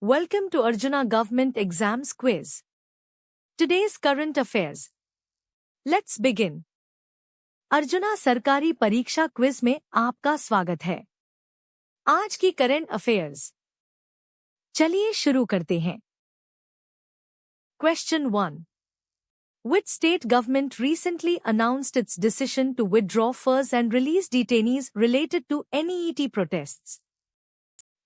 Welcome to Arjuna Government Exams Quiz. Today's current affairs. Let's begin. Arjuna सरकारी परीक्षा quiz में आपका स्वागत है। आज की करंट अफेयर्स। चलिए शुरू करते हैं। Question 1. Which state government recently announced its decision to withdraw FERs and release detainees related to NEET protests?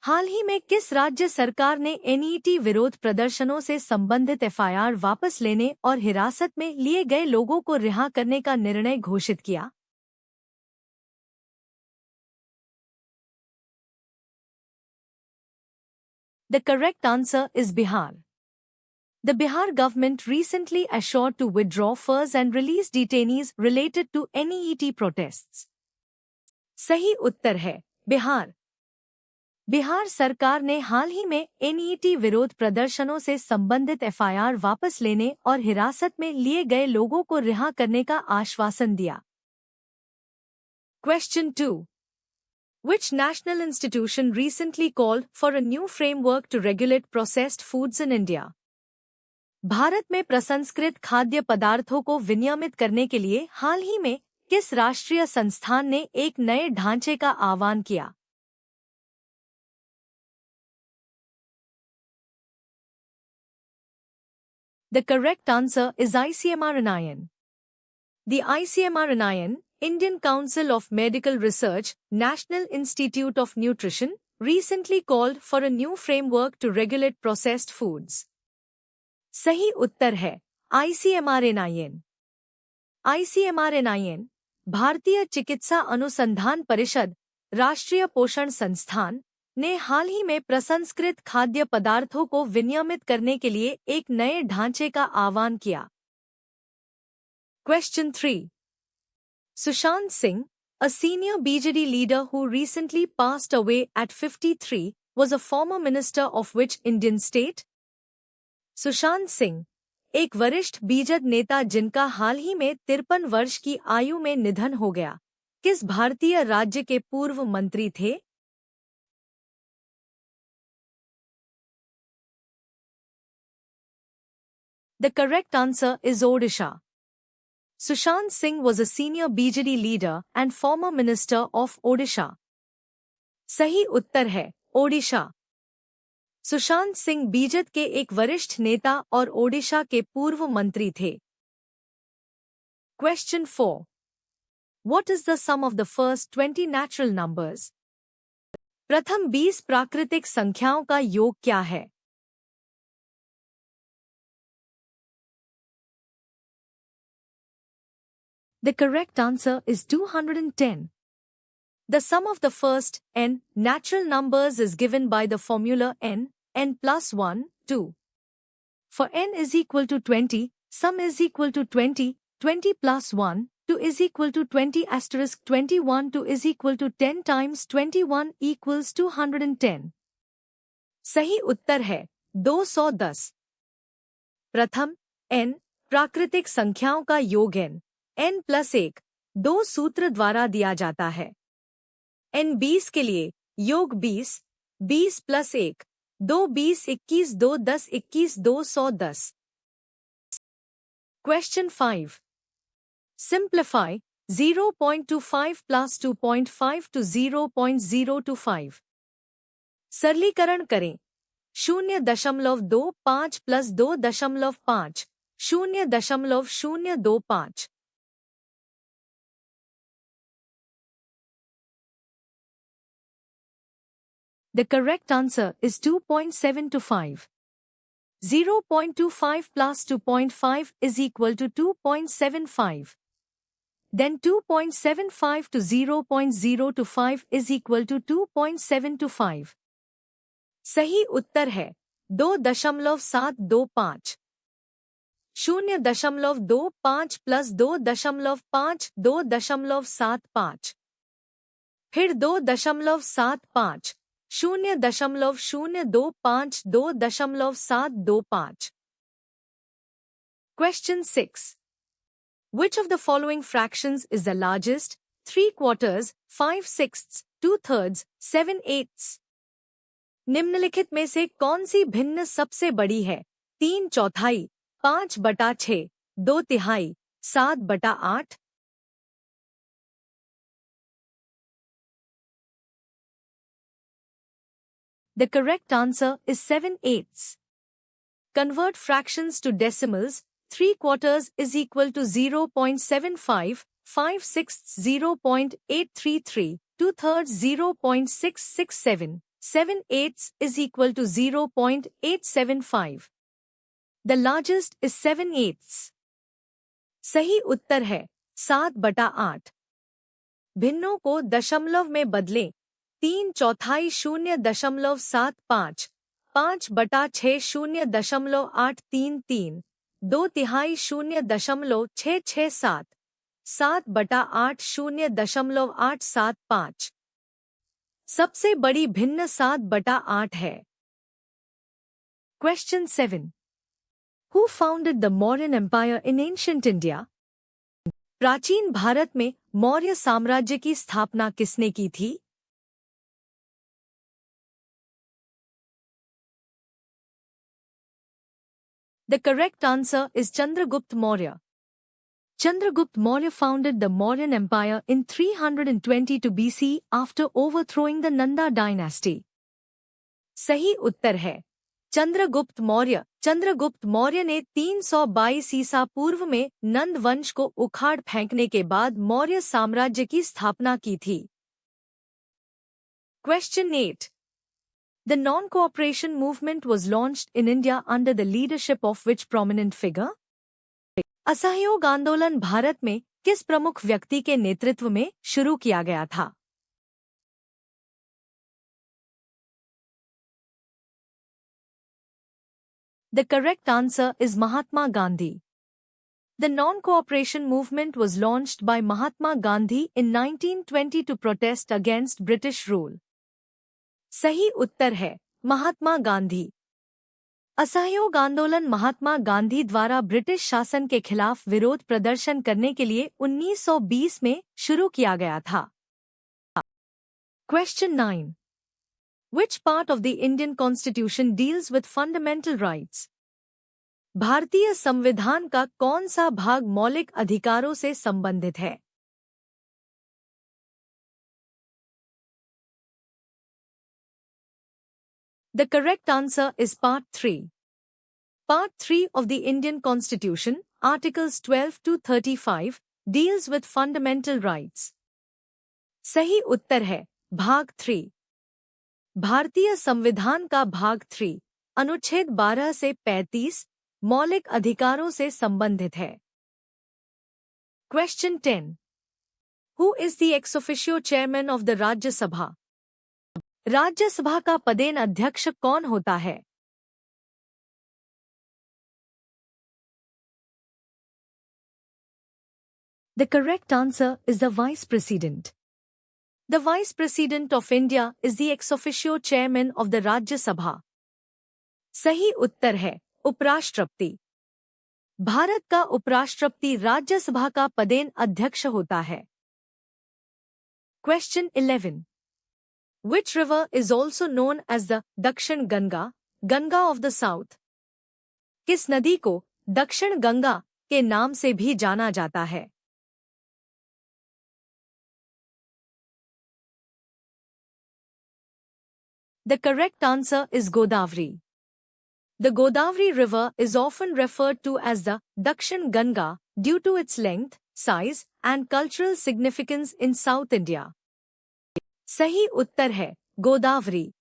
हाल ही में किस राज्य सरकार ने एनईटी विरोध प्रदर्शनों से संबंधित एफआईआर वापस लेने और हिरासत में लिए गए लोगों को रिहा करने का निर्णय घोषित किया? The correct answer is Bihar. The Bihar government recently assured to withdraw FERs and release detainees related to NEET protests. सही उत्तर है बिहार। बिहार सरकार ने हाल ही में एनईटी विरोध प्रदर्शनों से संबंधित एफआईआर वापस लेने और हिरासत में लिए गए लोगों को रिहा करने का आश्वासन दिया। Question 2. Which national institution recently called for a new framework to regulate processed foods in India? Bharat में प्रसंस्कृत खाद्य पदार्थों को विनियमित करने के लिए हाल ही में किस राष्ट्रीय संस्थान ने एक नए ढांचे का आह्वान किया? The correct answer is ICMR-IN. The ICMR-IN, Indian Council of Medical Research, National Institute of Nutrition, recently called for a new framework to regulate processed foods. सही उत्तर है ICMR-IN. ICMR-IN, भारतीय चिकित्सा अनुसंधान परिषद, राष्ट्रीय पोषण संस्थान, ने हाल ही में प्रसंस्कृत खाद्य पदार्थों को विनियमित करने के लिए एक नए ढांचे का आह्वान किया। Question 3. Sushant Singh, a senior BJD leader who recently passed away at 53, was a former minister of which Indian state? Sushant Singh, एक वरिष्ठ बीजेडी नेता जिनका हाल ही में 53 वर्ष की आयु में निधन हो गया, किस भारतीय राज्य के पूर्व मंत्री थे? The correct answer is Odisha. Sushant Singh was a senior BJD leader and former minister of Odisha. सही उत्तर है ओडिशा। सुशांत सिंह बीजेडी के एक वरिष्ठ नेता और ओडिशा के पूर्व मंत्री थे। Question 4. What is the sum of the first 20 natural numbers? प्रथम 20 प्राकृतिक संख्याओं का योग क्या है? The correct answer is 210. The sum of the first n natural numbers is given by the formula n plus 1, 2. For n is equal to 20, sum is equal to 20, 20 plus 1, 2 is equal to 20 asterisk 21, 2 is equal to 10 times 21 equals 210. सही उत्तर है 210. प्रथम n प्राकृतिक संख्याओं का योग n plus 1, 2 सूत्र द्वारा दिया जाता है। n 20 के लिए योग 20, 20 plus 1, 2 20 21 2 10 21 210. Question 5. Simplify 0.25 plus 2.5 to 0.025. सरलीकरण करें 0.25 plus 2.5 0.025. The correct answer is 2.725. 0.25 plus 2.5 is equal to 2.75. Then 2.75 to 0.025 is equal to 2.725. सही उत्तर है 2.725. 0.25 plus 2.5 2.75. फिर 2.75. 0.025 2.725. Question 6. Which of the following fractions is the largest? 3/4, 5/6, 2/3, 7/8. निम्नलिखित में से कौन सी भिन्न सबसे बड़ी है? 3/4, 5/6, 2/3, 7/8। The correct answer is 7/8. Convert fractions to decimals. 3/4 is equal to 0.75, 5/6 0.833, 2/3 0.667, 7/8 is equal to 0.875. The largest is 7/8. सही उत्तर है 7/8। भिन्नों को दशमलव में बदलें। 3/4 0.75, 5/6 0.833, 2/3 0.667, 7/8 0.875। सबसे बड़ी भिन्न 7/8 है। Question 7. Who founded the Mauryan Empire in ancient India? प्राचीन भारत में मौर्य साम्राज्य की स्थापना किसने की थी? The correct answer is Chandragupta Maurya. Chandragupta Maurya founded the Mauryan Empire in 322 BC after overthrowing the Nanda dynasty. सही उत्तर है चंद्रगुप्त मौर्य। चंद्रगुप्त मौर्य ने 322 ईसा पूर्व में नंद वंश को उखाड़ फेंकने के बाद मौर्य साम्राज्य की स्थापना की थी। Question 8. The non-cooperation movement was launched in India under the leadership of which prominent figure? असहयोग आंदोलन भारत में किस प्रमुख व्यक्ति के नेतृत्व में शुरू किया गया था? The correct answer is Mahatma Gandhi. The non-cooperation movement was launched by Mahatma Gandhi in 1920 to protest against British rule. सही उत्तर है महात्मा गांधी। असहयोग आंदोलन महात्मा गांधी द्वारा ब्रिटिश शासन के खिलाफ विरोध प्रदर्शन करने के लिए 1920 में शुरू किया गया था। Question 9. Which part of the Indian Constitution deals with fundamental rights? भारतीय संविधान का कौन सा भाग मौलिक अधिकारों से संबंधित है? The correct answer is Part 3. Part 3 of the Indian Constitution, Articles 12 to 35, deals with fundamental rights. सही उत्तर है भाग 3। भारतीय संविधान का भाग 3, अनुच्छेद 12 से 35, मौलिक अधिकारों से संबंधित है। Question 10. Who is the ex officio chairman of the राज्य सभा? राज्यसभा का पदेन अध्यक्ष कौन होता है? The correct answer is the Vice President. The Vice President of India is the ex officio chairman of the Rajya Sabha. सही उत्तर है उपराष्ट्रपति। भारत का उपराष्ट्रपति राज्यसभा का पदेन अध्यक्ष होता है। Question 11. Which river is also known as the Dakshin Ganga, Ganga of the South? किस नदी को दक्षिण गंगा के नाम से भी जाना जाता है? The correct answer is Godavari. The Godavari River is often referred to as the Dakshin Ganga due to its length, size, and cultural significance in South India. सही उत्तर है गोदावरी।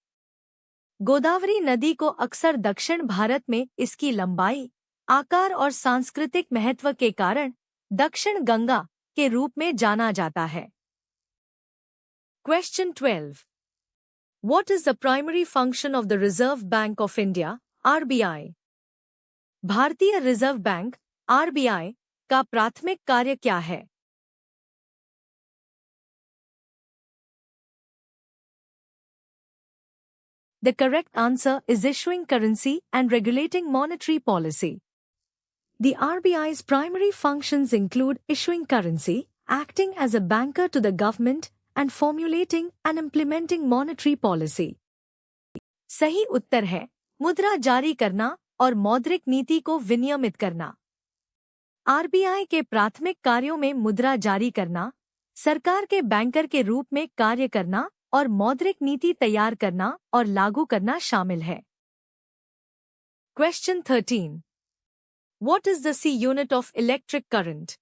गोदावरी नदी को अक्सर दक्षिण भारत में इसकी लंबाई, आकार और सांस्कृतिक महत्व के कारण दक्षिण गंगा के रूप में जाना जाता है। Question 12. What is the primary function of the Reserve Bank of India, RBI? भारतीय रिजर्व बैंक RBI का प्राथमिक कार्य क्या है? The correct answer is issuing currency and regulating monetary policy. The RBI's primary functions include issuing currency, acting as a banker to the government, and formulating and implementing monetary policy. सही उत्तर है मुद्रा जारी करना और मौद्रिक नीति को विनियमित करना। आरबीआई के प्राथमिक कार्यों में मुद्रा जारी करना, सरकार के बैंकर के रूप में कार्य करना और मौद्रिक नीति तैयार करना और लागू करना शामिल है। Question 13. What is the C unit of electric current?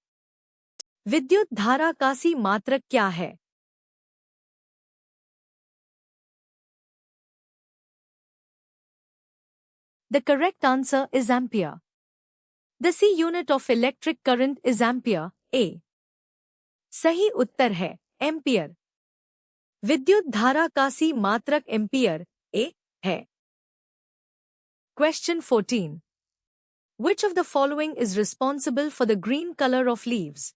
विद्युत धारा का C मात्रक क्या है? The correct answer is ampere. The C unit of electric current is ampere, A. सही उत्तर है एम्पियर। विद्युत धारा का C मात्रक एम्पियर, A, है। Question 14. Which of the following is responsible for the green color of leaves?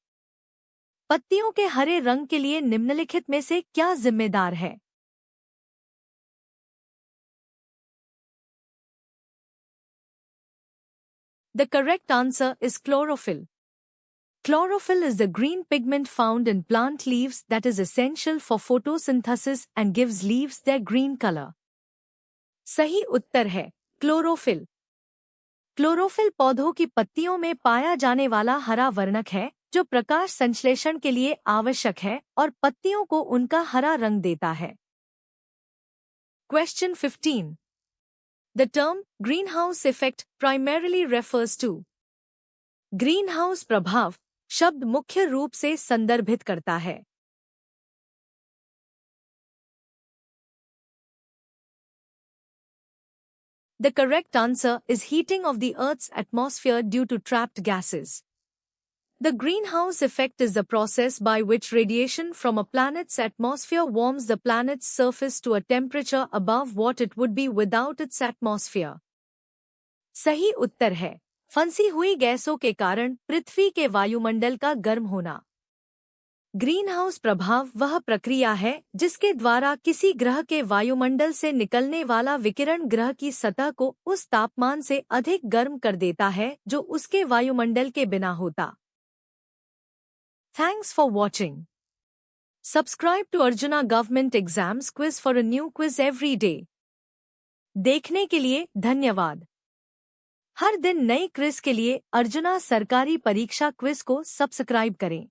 पत्तियों के हरे रंग के लिए निम्नलिखित में से क्या जिम्मेदार है? The correct answer is chlorophyll. Chlorophyll is the green pigment found in plant leaves that is essential for photosynthesis and gives leaves their green color. सही उत्तर है क्लोरोफिल। क्लोरोफिल पौधों की पत्तियों में पाया जाने वाला हरा वर्णक है जो प्रकाश संश्लेषण के लिए आवश्यक है और पत्तियों को उनका हरा रंग देता है। Question 15. The term greenhouse effect primarily refers to. Greenhouse प्रभाव शब्द मुख्य रूप से संदर्भित करता है। The correct answer is heating of the Earth's atmosphere due to trapped gases. The greenhouse effect is the process by which radiation from a planet's atmosphere warms the planet's surface to a temperature above what it would be without its atmosphere. सही उत्तर है फंसी हुई गैसों के कारण पृथ्वी के वायुमंडल का गर्म होना। ग्रीनहाउस प्रभाव वह प्रक्रिया है जिसके द्वारा किसी ग्रह के वायुमंडल से निकलने वाला विकिरण ग्रह की सतह को उस तापमान से अधिक गर्म कर देता है जो उसके वायुमंडल के बिना होता। Thanks for watching. Subscribe to Arjuna Government Exams Quiz for a new quiz every day. देखने के लिए धन्यवाद। हर दिन नई क्विज के लिए अर्जुना सरकारी परीक्षा क्विज को सब्सक्राइब करें।